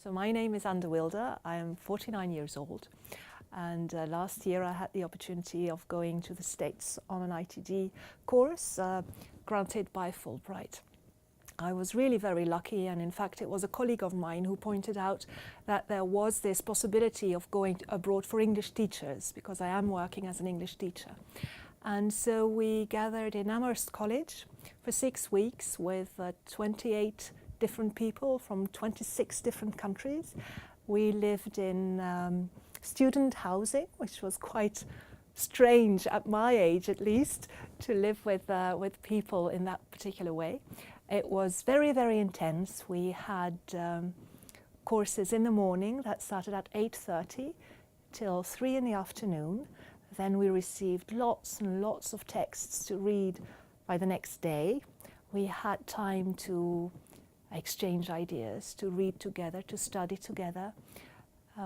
So my name is Anne Wilder. I am 49 years old, and last year I had the opportunity of going to the States on an ITD course granted by Fulbright. I was really very lucky, and in fact it was a colleague of mine who pointed out that there was this possibility of going abroad for English teachers, because I am working as an English teacher. And so we gathered in Amherst College for 6 weeks with 28 different people from 26 different countries. We lived in student housing, which was quite strange at my age, at least, to live with people in that particular way. It was very, very intense. We had courses in the morning that started at 8:30 till 3 in the afternoon. Then we received lots and lots of texts to read by the next day. We had time to exchange ideas, to read together, to study together,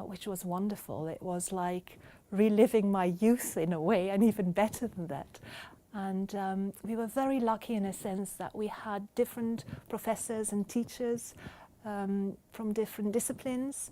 which was wonderful. It was like reliving my youth in a way, and even better than that. And we were very lucky in a sense that we had different professors and teachers from different disciplines,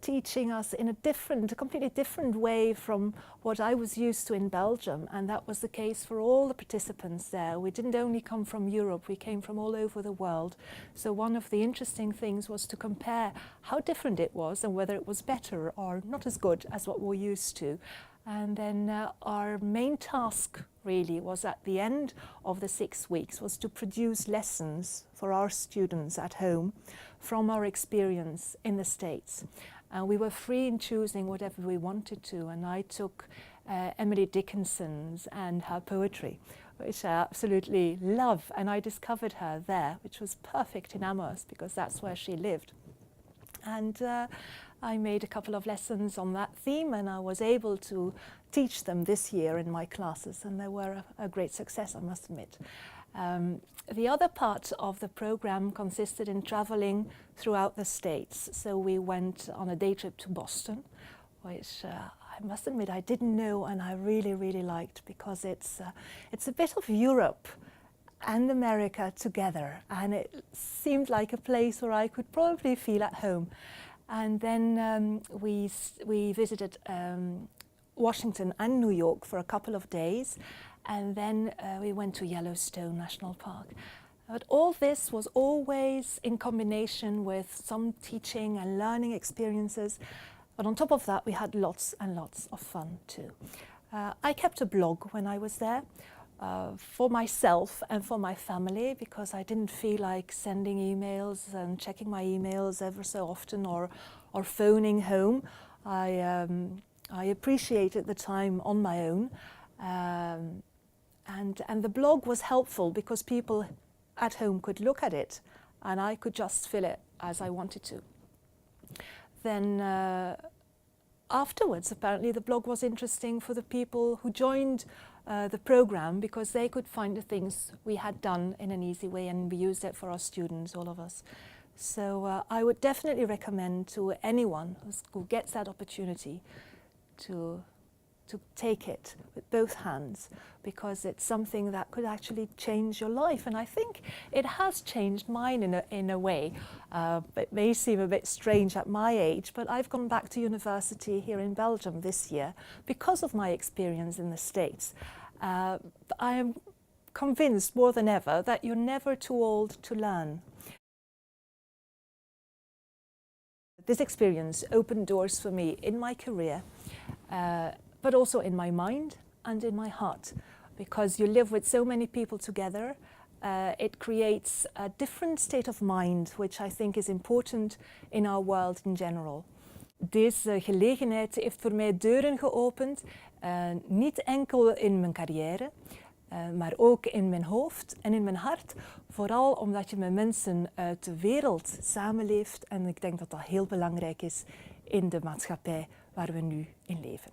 teaching us in a completely different way from what I was used to in Belgium, and that was the case for all the participants there. We didn't only come from Europe, we came from all over the world. So one of the interesting things was to compare how different it was and whether it was better or not as good as what we're used to. And then our main task really was, at the end of the 6 weeks, was to produce lessons for our students at home from our experience in the States. And we were free in choosing whatever we wanted to, and I took Emily Dickinson's and her poetry, which I absolutely love, and I discovered her there, which was perfect in Amherst because that's where she lived. And I made a couple of lessons on that theme, and I was able to teach them this year in my classes, and they were a great success, I must admit. The other part of the program consisted in traveling throughout the States. So we went on a day trip to Boston, which I must admit I didn't know, and I really, really liked, because it's a bit of Europe and America together, and it seemed like a place where I could probably feel at home. And then we visited Washington and New York for a couple of days, and then we went to Yellowstone National Park. But all this was always in combination with some teaching and learning experiences. But on top of that, we had lots and lots of fun too. I kept a blog when I was there, for myself and for my family, because I didn't feel like sending emails and checking my emails ever so often, or phoning home. I appreciated the time on my own, and the blog was helpful because people at home could look at it, and I could just fill it as I wanted to. Then afterwards, apparently the blog was interesting for the people who joined the program, because they could find the things we had done in an easy way, and we used it for our students, all of us. So I would definitely recommend to anyone who gets that opportunity to take it with both hands, because it's something that could actually change your life. And I think it has changed mine in a way. It may seem a bit strange at my age, but I've gone back to university here in Belgium this year because of my experience in the States. I am convinced more than ever that you're never too old to learn. This experience opened doors for me in my career, but also in my mind and in my heart, because you live with so many people together. It creates a different state of mind, which I think is important in our world in general. Deze gelegenheid heeft voor mij deuren geopend, niet enkel in mijn carrière, maar ook in mijn hoofd en in mijn hart. Vooral omdat je met mensen uit de wereld samenleeft, en ik denk dat dat heel belangrijk is in de maatschappij waar we nu in leven.